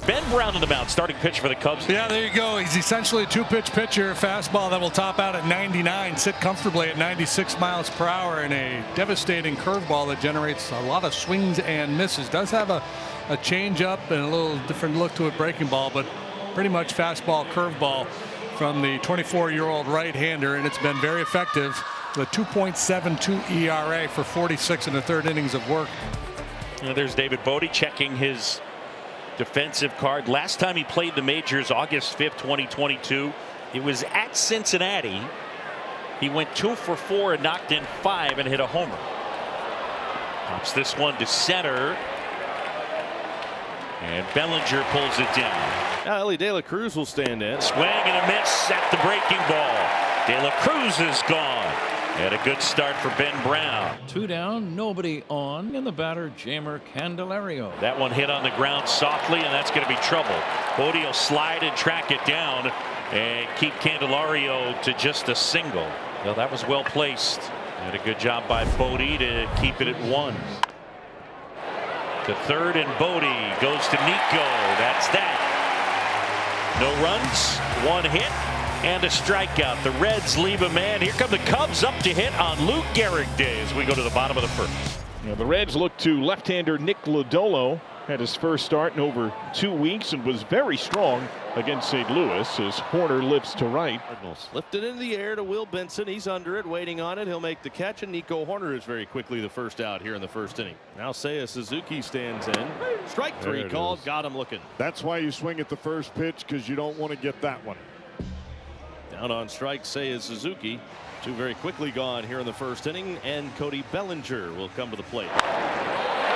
Ben Brown in the mound, starting pitch for the Cubs. Yeah, there you go. He's essentially a two-pitch pitcher. Fastball that will top out at 99, sit comfortably at 96 miles per hour, and a devastating curveball that generates a lot of swings and misses. Does have a change-up and a little different look to a breaking ball, but pretty much fastball, curveball from the 24-year-old right-hander, and it's been very effective. The 2.72 ERA for 46 and a third innings of work. There's David Bodie checking his defensive card. Last time he played the majors, August 5th, 2022. It was at Cincinnati. He went 2 for 4 and knocked in 5 and hit a homer. Pops this one to center. And Bellinger pulls it down. Now Ellie De La Cruz will stand in. Swing and a miss at the breaking ball. De La Cruz is gone. And a good start for Ben Brown. 2 down, nobody on, and the batter Jeimer Candelario. That one hit on the ground softly, and that's going to be trouble. Bodie will slide and track it down and keep Candelario to just a single. Well, that was well placed. And a good job by Bodie to keep it at 1. To third, and Bodie goes to Nico. That's that. No runs, 1 hit, and a strikeout. The Reds leave a man. Here come the Cubs up to hit on Lou Gehrig Day as we go to the bottom of the first. The Reds look to left-hander Nick Lodolo. Had his first start in over 2 weeks and was very strong against St. Louis as Horner lifts to right. Cardinals lifted into the air to Will Benson. He's under it, waiting on it. He'll make the catch, and Nico Horner is very quickly the first out here in the first inning. Now Seiya Suzuki stands in. Strike 3 called. Got him looking. That's why you swing at the first pitch, because you don't want to get that one. Down on strike, Seiya Suzuki. 2 very quickly gone here in the first inning, and Cody Bellinger will come to the plate.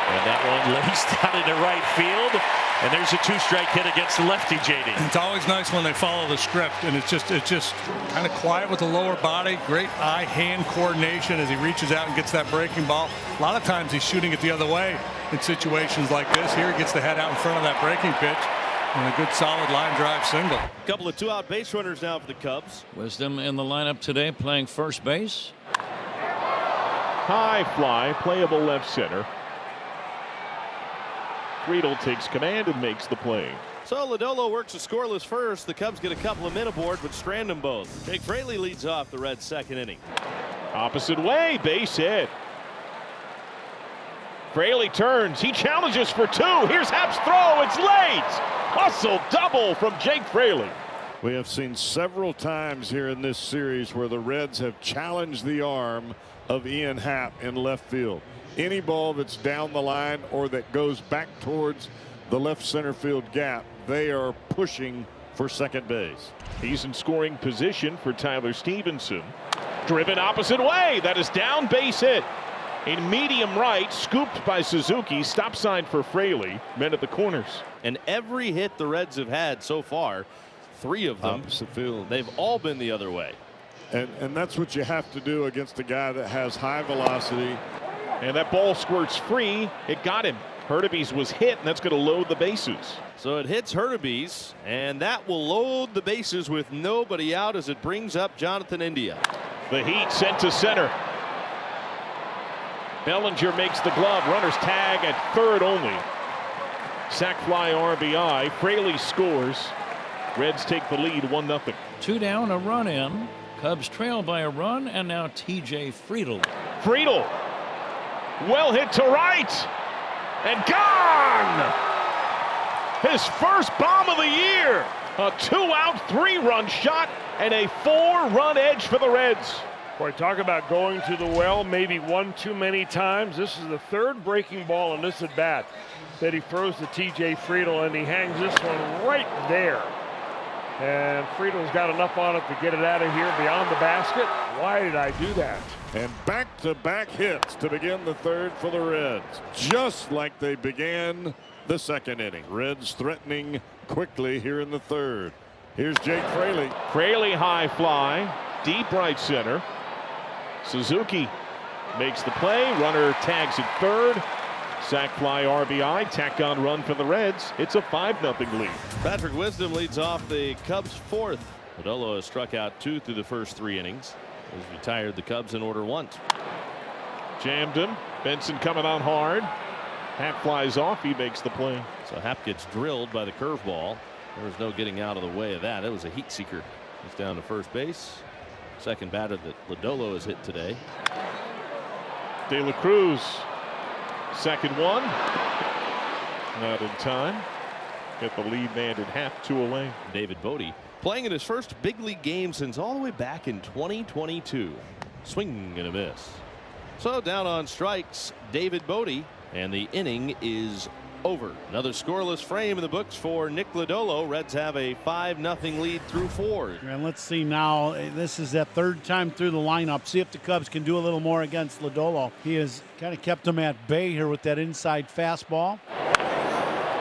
And that one laced out into right field, and there's a 2-strike hit against the lefty, JD. It's always nice when they follow the script, and it's just kind of quiet with the lower body. Great eye-hand coordination as he reaches out and gets that breaking ball. A lot of times he's shooting it the other way in situations like this. Here he gets the head out in front of that breaking pitch. And a good solid line drive single. A couple of 2-out base runners now for the Cubs. Wisdom in the lineup today, playing first base. High fly, playable left center. Friedel takes command and makes the play. So Lodolo works a scoreless first. The Cubs get a couple of men aboard, but strand them both. Jake Fraley leads off the Reds' second inning. Opposite way, base hit. Fraley turns. He challenges for 2. Here's Happ's throw. It's late. Hustle double from Jake Fraley. We have seen several times here in this series where the Reds have challenged the arm of Ian Happ in left field. Any ball that's down the line or that goes back towards the left center field gap, they are pushing for second base. He's in scoring position for Tyler Stevenson. Driven opposite way. That is down, base hit. In medium right, scooped by Suzuki. Stop sign for Fraley. Men at the corners. And every hit the Reds have had so far, 3 of them, opposite field, they've all been the other way. And that's what you have to do against a guy that has high velocity. And that ball squirts free. It got him. Hurtubise was hit, and that's going to load the bases. So it hits Hurtubise, and that will load the bases with nobody out as it brings up Jonathan India. The Heat sent to center. Bellinger makes the glove. Runners tag at third only. Sac fly RBI. Fraley scores. Reds take the lead 1-0. 2 down, a run in. Cubs trail by a run, and now TJ Friedel. Friedel. Well hit to right. And gone. His first bomb of the year. A 2-out, 3-run shot and a 4-run edge for the Reds. Boy, talk about going to the well maybe one too many times. This is the 3rd breaking ball in this at bat that he throws to TJ Friedel, and he hangs this one right there. And Friedel's got enough on it to get it out of here beyond the basket. Why did I do that? And back-to-back hits to begin the 3rd for the Reds, just like they began the 2nd inning. Reds threatening quickly here in the 3rd. Here's Jake Fraley. Fraley high fly, deep right center. Suzuki makes the play. Runner tags at third. Sac fly RBI. Tack on run for the Reds. It's a 5-0 lead. Patrick Wisdom leads off the Cubs' 4th. Lodolo has struck out 2 through the first 3 innings. He's retired the Cubs in order once. Jammed him. Benson coming on hard. Happ flies off. He makes the play. So Happ gets drilled by the curveball. There was no getting out of the way of that. It was a heat seeker. He's down to first base. Second batter that Lodolo has hit today. De La Cruz, second one. Not in time. Get the lead man in Happ, 2 away. David Bodie playing in his first big league game since all the way back in 2022. Swing and a miss. So down on strikes, David Bodie, and the inning is over. Another scoreless frame in the books for Nick Lodolo. Reds have a 5-0 lead through 4. And let's see now. This is that third time through the lineup. See if the Cubs can do a little more against Lodolo. He has kind of kept him at bay here with that inside fastball.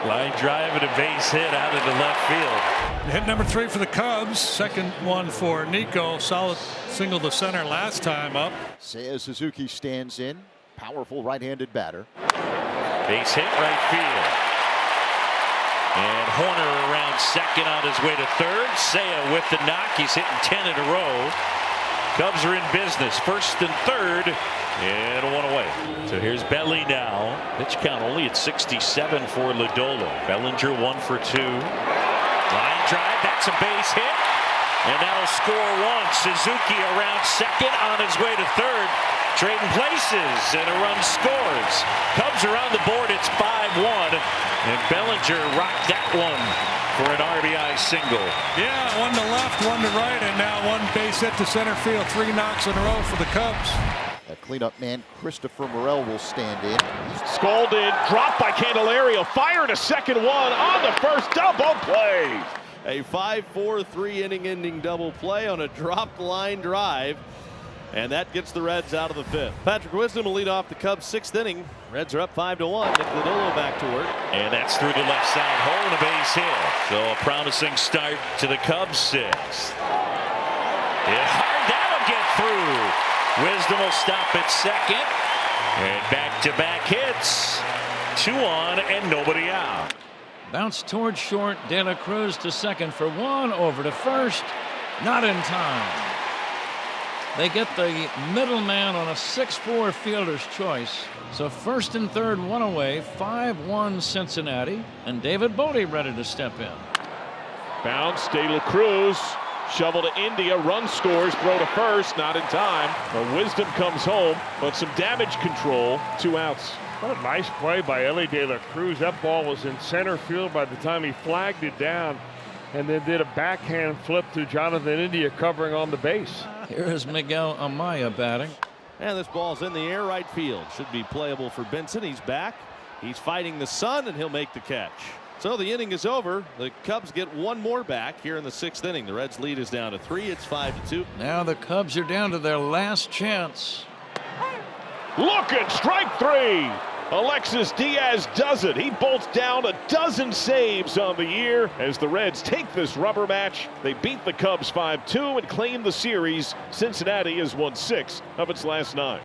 Line drive and a base hit out into left field. Hit number 3 for the Cubs. Second one for Nico. Solid single to center last time up. Seiya Suzuki stands in. Powerful right-handed batter. Base hit right field. And Horner around second on his way to third. Seiya with the knock. He's hitting 10 in a row. Cubs are in business. First and third. And 1 away. So here's Belly now. Pitch count only at 67 for Lodolo. Bellinger 1 for 2. Line drive. That's a base hit. And that'll score 1. Suzuki around second on his way to third. Trading places and a run scores. Cubs are on the board. It's 5-1. And Bellinger rocked that one for an RBI single. Yeah, one to left, one to right, and now one base hit to center field. 3 knocks in a row for the Cubs. That cleanup man, Christopher Morel, will stand in. Scalded, dropped by Candelario, fired a second one on the first double play. A 5-4-3 inning-ending double play on a dropped line drive. And that gets the Reds out of the 5th. Patrick Wisdom will lead off the Cubs' 6th inning. Reds are up 5-1. Nick Lodolo back to work. And that's through the left side hole and a base hit. So a promising start to the Cubs' 6th. Hit hard. That'll get through. Wisdom will stop at second. And back-to-back hits. 2 on and nobody out. Bounce towards short. De La Cruz to second for 1. Over to first. Not in time. They get the middleman on a 6-4 fielder's choice. So first and third, 1 away. 5-1 Cincinnati. And David Bodie ready to step in. Bounce, De La Cruz. Shovel to India, run scores, throw to first, not in time. The Wisdom comes home, but some damage control, 2 outs. What a nice play by Ellie De La Cruz. That ball was in center field by the time he flagged it down and then did a backhand flip to Jonathan India covering on the base. Here is Miguel Amaya batting. And this ball's in the air right field. Should be playable for Benson. He's back. He's fighting the sun and he'll make the catch. So the inning is over. The Cubs get 1 more back here in the 6th inning. The Reds lead is down to 3. It's 5-2. Now the Cubs are down to their last chance. Look at strike 3. Alexis Diaz does it. He bolts down a dozen saves on the year as the Reds take this rubber match. They beat the Cubs 5-2 and claim the series. Cincinnati has won 6 of its last 9.